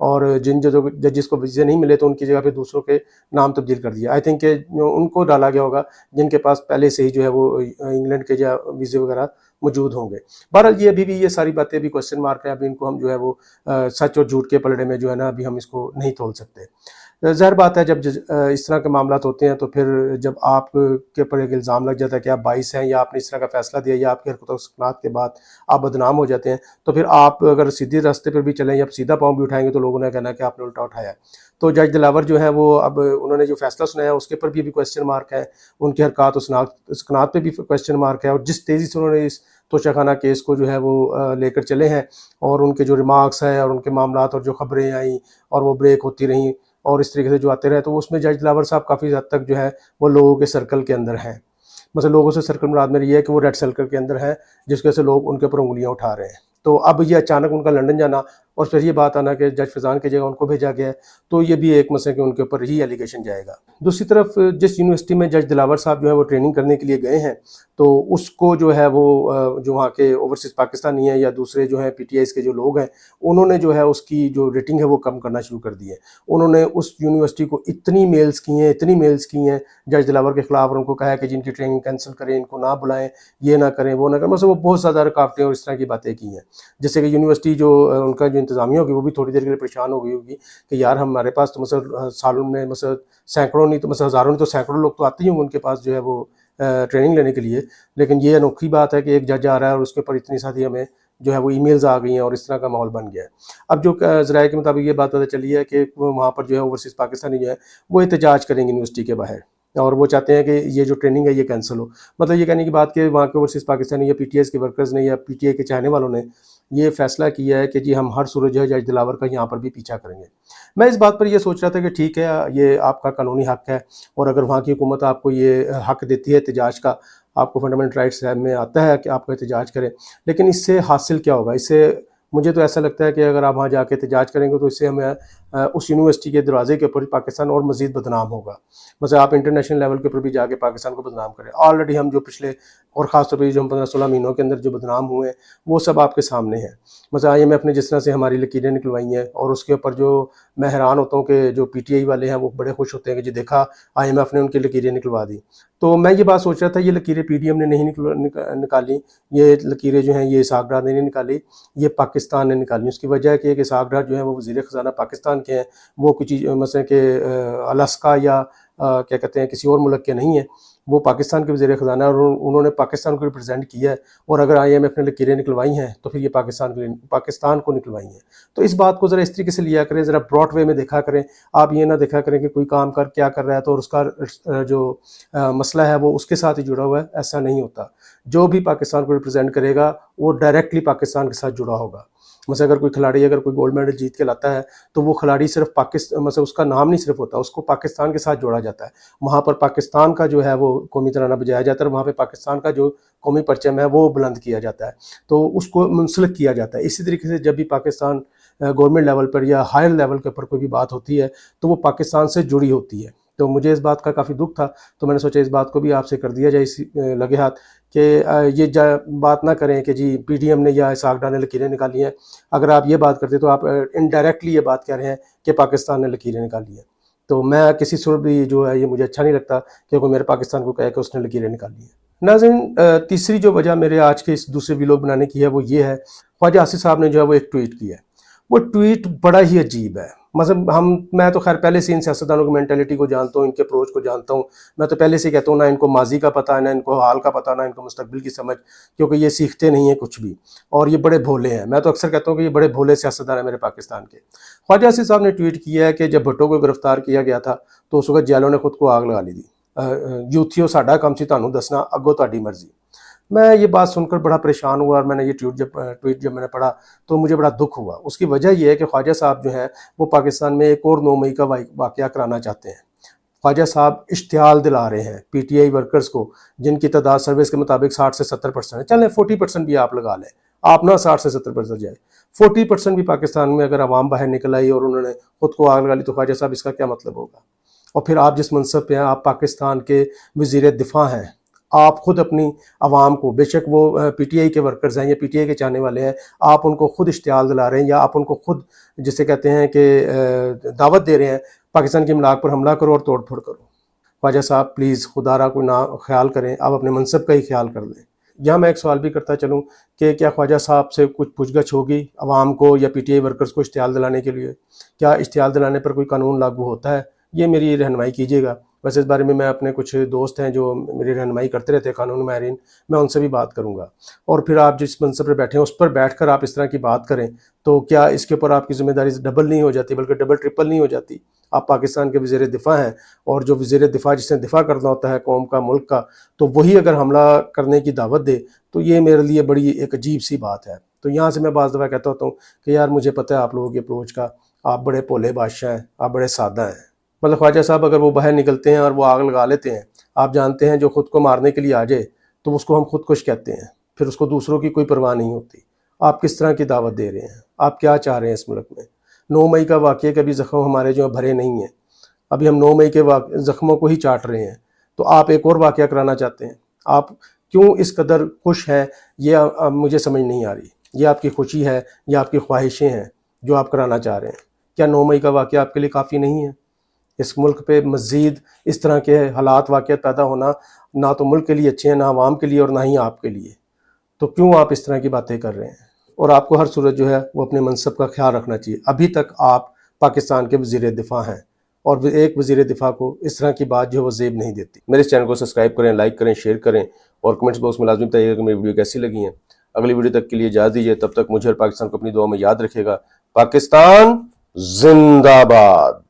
اور جن ججز کو ویزے نہیں ملے تو ان کی جگہ پہ دوسروں کے نام تبدیل کر دیا. آئی تھنک کہ ان کو ڈالا گیا ہوگا جن کے پاس پہلے سے ہی جو ہے وہ انگلینڈ کے جو ویزے وغیرہ موجود ہوں گے. بہرحال یہ ابھی بھی یہ ساری باتیں ابھی کوشچن مارک ہے. ابھی ان کو ہم جو ہے وہ سچ اور جھوٹ کے پلڑے میں جو ہے نا ابھی ہم اس کو نہیں تول سکتے. ظاہر بات ہے جب اس طرح کے معاملات ہوتے ہیں تو پھر جب آپ کے اوپر ایک الزام لگ جاتا ہے کہ آپ باعث ہیں یا آپ نے اس طرح کا فیصلہ دیا یا آپ کی حرکت و سکنات کے بعد آپ بدنام ہو جاتے ہیں، تو پھر آپ اگر سیدھے راستے پر بھی چلیں یا سیدھا پاؤں بھی اٹھائیں گے تو لوگوں نے کہنا کہ آپ نے الٹا اٹھایا ہے. تو جج دلاور جو ہے وہ اب انہوں نے جو فیصلہ سنایا اس کے پر بھی کویسچن مارک ہے، ان کی حرکات و سکنات پہ بھی کویسچن مارک ہے، اور جس تیزی سے انہوں نے اس توشہ خانہ کیس کو جو ہے وہ لے کر چلے ہیں، اور ان کے جو ریمارکس ہیں اور ان کے معاملات اور جو خبریں آئیں اور وہ بریک ہوتی رہیں اور اس طریقے سے جو آتے رہے، تو اس میں جج دلاور صاحب کافی حد تک جو ہے وہ لوگوں کے سرکل کے اندر ہیں. مثلا لوگوں سے سرکل مراد میری یہ ہے کہ وہ ریڈ سرکل کے اندر ہے جس کی وجہ سے لوگ ان کے اوپر انگلیاں اٹھا رہے ہیں. تو اب یہ اچانک ان کا لنڈن جانا اور پھر یہ بات آنا کہ جج فیضان کی جگہ ان کو بھیجا گیا ہے، تو یہ بھی ایک مسئلہ کہ ان کے اوپر ہی ایلیگیشن جائے گا. دوسری طرف جس یونیورسٹی میں جج دلاور صاحب جو ہے وہ ٹریننگ کرنے کے لیے گئے ہیں، تو اس کو جو ہے وہ جو وہاں کے اوورسیز پاکستانی ہیں یا دوسرے جو ہیں پی ٹی آئیز کے جو لوگ ہیں، انہوں نے جو ہے اس کی جو ریٹنگ ہے وہ کم کرنا شروع کر دی ہے. انہوں نے اس یونیورسٹی کو اتنی میلز کی ہیں جج دلاور کے خلاف، اور ان کو کہا ہے کہ جن کی ٹریننگ کینسل کریں، ان کو نہ بلائیں، یہ نہ کریں، وہ نہ کریں. مثلا وہ بہت زیادہ رکاوٹیں اور اس طرح کی باتیں کی ہیں، جس سے کہ یونیورسٹی جو ان کا جو انتظامیہ ہوگی وہ بھی تھوڑی دیر کے لیے پریشان ہو گئی ہوگی کہ یار ہمارے پاس تو مثلا سالوں میں مثلا سینکڑوں نہیں تو مثلا ہزاروں نہیں تو سینکڑوں لوگ تو آتے ہی ہوں ان کے پاس جو ہے وہ ٹریننگ لینے کے لیے، لیکن یہ انوکھی بات ہے کہ ایک جج آ رہا ہے اور اس کے اوپر اتنی ساری ہمیں جو ہے وہ ای میلز آ گئی ہیں اور اس طرح کا ماحول بن گیا ہے. اب جو ذرائع کے مطابق یہ بات پتہ چلی ہے کہ وہاں پر جو ہے اوورسیز پاکستانی جو ہے وہ احتجاج کریں گے یونیورسٹی کے باہر، اور وہ چاہتے ہیں کہ یہ جو ٹریننگ ہے یہ کینسل ہو. مطلب یہ کہنے کی بات کہ وہاں کے اوورسیز پاکستانی یا پی ٹی آئی کے ورکرز نے یا پی ٹی آئی کے چاہنے والوں نے یہ فیصلہ کیا ہے کہ جی ہم ہر صورت جو ہے جج دلاور کا یہاں پر بھی پیچھا کریں گے. میں اس بات پر یہ سوچ رہا تھا کہ ٹھیک ہے یہ آپ کا قانونی حق ہے، اور اگر وہاں کی حکومت آپ کو یہ حق دیتی ہے احتجاج کا، آپ کو فنڈامنٹل رائٹس میں آتا ہے کہ آپ کو احتجاج کریں، لیکن اس سے حاصل کیا ہوگا؟ اس سے مجھے تو ایسا لگتا ہے کہ اگر آپ وہاں جا کے احتجاج کریں گے تو اس سے ہمیں اس یونیورسٹی کے دروازے کے اوپر پاکستان اور مزید بدنام ہوگا. مثلا آپ انٹرنیشنل لیول کے اوپر بھی جا کے پاکستان کو بدنام کریں. آلریڈی ہم جو پچھلے اور خاص طور پہ جو ہم 15-16 مہینوں کے اندر جو بدنام ہوئے ہیں وہ سب آپ کے سامنے ہیں. مثلا آئی ایم ایف نے جس طرح سے ہماری لکیریں نکلوائی ہیں، اور اس کے اوپر جو میں حیران ہوتا ہوں کہ جو پی ٹی آئی والے ہیں وہ بڑے خوش ہوتے ہیں کہ جی دیکھا آئی ایم ایف نے ان کی لکیریں نکلوا دی. تو میں یہ بات سوچ رہا تھا یہ لکیریں پی ڈی ایم نے نہیں نکالی، یہ لکیریں جو ہیں یہ اسحاق ڈار نے نہیں نکالی، یہ پاکستان نے نکالی. اس کی وجہ ہے کہ ایک اسحاق ڈار جو ہیں وہ وزیر خزانہ پاکستان کے ہیں، وہ کچھ مثلا کہ الاسکا یا کیا کہتے ہیں کسی اور ملک کے نہیں ہیں، وہ پاکستان کے وزیر خزانہ اور انہوں نے پاکستان کو ریپرزینٹ کیا ہے. اور اگر آئی ایم ایف نے لکیریں نکلوائی ہیں تو پھر یہ پاکستان کو نکلوائی ہیں. تو اس بات کو ذرا اس طریقے سے لیا کریں، ذرا براڈ وے میں دیکھا کریں. آپ یہ نہ دیکھا کریں کہ کوئی کام کیا کر رہا ہے تو اس کا جو مسئلہ ہے وہ اس کے ساتھ ہی جڑا ہوا ہے. ایسا نہیں ہوتا. جو بھی پاکستان کو ریپرزینٹ کرے گا وہ ڈائریکٹلی پاکستان کے ساتھ جڑا ہوگا. مثلا اگر کوئی کھلاڑی اگر کوئی گولڈ میڈل جیت کے لاتا ہے تو وہ کھلاڑی صرف پاکستان، مثلا اس کا نام نہیں صرف ہوتا، اس کو پاکستان کے ساتھ جوڑا جاتا ہے. وہاں پر پاکستان کا جو ہے وہ قومی ترانہ بجایا جاتا ہے، وہاں پہ پاکستان کا جو قومی پرچم ہے وہ بلند کیا جاتا ہے، تو اس کو منسلک کیا جاتا ہے. اسی طریقے سے جب بھی پاکستان گورنمنٹ لیول پر یا ہائر لیول کے اوپر کوئی بھی بات ہوتی ہے تو وہ پاکستان سے جڑی ہوتی ہے. تو مجھے اس بات کا کافی دکھ تھا، تو میں نے سوچا اس بات کو بھی آپ سے کر دیا جائے اس لگے ہاتھ کہ یہ بات نہ کریں کہ جی پی ڈی ایم نے یا اسحاق ڈار نے لکیریں نکالی ہیں. اگر آپ یہ بات کرتے تو آپ انڈائریکٹلی یہ بات کہہ رہے ہیں کہ پاکستان نے لکیریں نکالی ہیں. تو میں کسی صورت بھی جو ہے یہ مجھے اچھا نہیں لگتا کہ کوئی میرے پاکستان کو کہے کہ اس نے لکیریں نکالی ہیں. ناظرین، تیسری جو وجہ میرے آج کے اس دوسرے ویلوگ بنانے کی ہے وہ یہ ہے، خواجہ آصف صاحب نے جو ہے وہ ایک ٹویٹ کیا ہے. وہ ٹویٹ بڑا ہی عجیب ہے. مثلا میں تو خیر پہلے سے ان سیاستدانوں کی مینٹلٹی کو جانتا ہوں، ان کے اپروچ کو جانتا ہوں. میں تو پہلے سے کہتا ہوں نہ ان کو ماضی کا پتہ ہے، نہ ان کو حال کا پتہ، نہ ان کو مستقبل کی سمجھ، کیونکہ یہ سیکھتے نہیں ہیں کچھ بھی، اور یہ بڑے بھولے ہیں. میں تو اکثر کہتا ہوں کہ یہ بڑے بھولے سیاستدان ہیں میرے پاکستان کے. خواجہ آصف صاحب نے ٹویٹ کیا ہے کہ جب بھٹو کو گرفتار کیا گیا تھا تو اس وقت جیلوں نے خود کو آگ لگا لی تھی. یوتھیو ساڈا کام سی تانوں دسنا، اگوں تہاڈی مرضی. میں یہ بات سن کر بڑا پریشان ہوا، اور میں نے یہ ٹویٹ جب میں نے پڑھا تو مجھے بڑا دکھ ہوا. اس کی وجہ یہ ہے کہ خواجہ صاحب جو ہیں وہ پاکستان میں ایک اور 9 مئی کا واقعہ کرانا چاہتے ہیں. خواجہ صاحب اشتعال دلا رہے ہیں پی ٹی آئی ورکرز کو، جن کی تعداد سروس کے مطابق 60 سے 70% ہے. چلیں 40% بھی آپ لگا لیں، آپ نہ 60 سے 70% جائے، 40% بھی پاکستان میں اگر عوام باہر نکل آئی اور انہوں نے خود کو آگ لگا لی تو خواجہ صاحب اس کا کیا مطلب ہوگا؟ اور پھر آپ جس منصب پہ ہیں، آپ پاکستان کے وزیر دفاع ہیں، آپ خود اپنی عوام کو، بے شک وہ پی ٹی آئی کے ورکرز ہیں یا پی ٹی آئی کے چاہنے والے ہیں، آپ ان کو خود اشتعال دلا رہے ہیں یا آپ ان کو خود جسے کہتے ہیں کہ دعوت دے رہے ہیں پاکستان کی املاک پر حملہ کرو اور توڑ پھوڑ کرو۔ خواجہ صاحب پلیز خدا را کوئی نہ خیال کریں، آپ اپنے منصب کا ہی خیال کر لیں۔ یہاں میں ایک سوال بھی کرتا چلوں کہ کیا خواجہ صاحب سے کچھ پوچھ گچھ ہوگی عوام کو یا پی ٹی آئی ورکرز کو اشتعال دلانے کے لیے؟ کیا اشتعال دلانے پر کوئی قانون لاگو ہوتا ہے؟ یہ میری رہنمائی کیجیے گا۔ ویسے اس بارے میں اپنے کچھ دوست ہیں جو میری رہنمائی کرتے رہتے ہیں، قانون ماہرین، میں ان سے بھی بات کروں گا۔ اور پھر آپ جس منصب پر بیٹھے ہیں اس پر بیٹھ کر آپ اس طرح کی بات کریں تو کیا اس کے اوپر آپ کی ذمہ داری ڈبل نہیں ہو جاتی، بلکہ ڈبل ٹرپل نہیں ہو جاتی؟ آپ پاکستان کے وزیر دفاع ہیں، اور جو وزیر دفاع جس نے دفاع کرنا ہوتا ہے قوم کا، ملک کا، تو وہی اگر حملہ کرنے کی دعوت دے تو یہ میرے لیے بڑی ایک عجیب سی بات ہے۔ تو یہاں سے میں بعض دفعہ کہتا ہوتا ہوں کہ یار مجھے پتہ ہے آپ لوگوں کی اپروچ کا، آپ بڑے بھولے بادشاہ ہیں، آپ بڑے سادہ ہیں۔ مطلب خواجہ صاحب اگر وہ باہر نکلتے ہیں اور وہ آگ لگا لیتے ہیں، آپ جانتے ہیں جو خود کو مارنے کے لیے آ جائے تو اس کو ہم خودکش کہتے ہیں، پھر اس کو دوسروں کی کوئی پرواہ نہیں ہوتی۔ آپ کس طرح کی دعوت دے رہے ہیں؟ آپ کیا چاہ رہے ہیں اس ملک میں؟ 9 مئی کا واقعے کا بھی زخم ہمارے جو بھرے نہیں ہیں، ابھی ہم 9 مئی کے زخموں کو ہی چاٹ رہے ہیں، تو آپ ایک اور واقعہ کرانا چاہتے ہیں۔ آپ کیوں اس قدر خوش ہیں یہ مجھے سمجھ نہیں آ رہی۔ یہ آپ کی خوشی ہے یا آپ کی خواہشیں ہیں جو آپ کرانا چاہ رہے ہیں؟ کیا 9 مئی کا واقعہ آپ کے لیے کافی نہیں ہے؟ اس ملک پہ مزید اس طرح کے حالات واقعات پیدا ہونا نہ تو ملک کے لیے اچھے ہیں، نہ عوام کے لیے، اور نہ ہی آپ کے لیے۔ تو کیوں آپ اس طرح کی باتیں کر رہے ہیں؟ اور آپ کو ہر صورت جو ہے وہ اپنے منصب کا خیال رکھنا چاہیے۔ ابھی تک آپ پاکستان کے وزیر دفاع ہیں، اور ایک وزیر دفاع کو اس طرح کی بات جو ہے وہ زیب نہیں دیتی۔ میرے اس چینل کو سبسکرائب کریں، لائک کریں، شیئر کریں، اور کمنٹس باکس میں لازمی بتائیے کہ میری ویڈیو کیسی لگی ہیں۔ اگلی ویڈیو تک کے لیے اجازت دیجیے، تب تک مجھے اور پاکستان کو اپنی دعا میں یاد رکھیے گا۔ پاکستان زندہ باد۔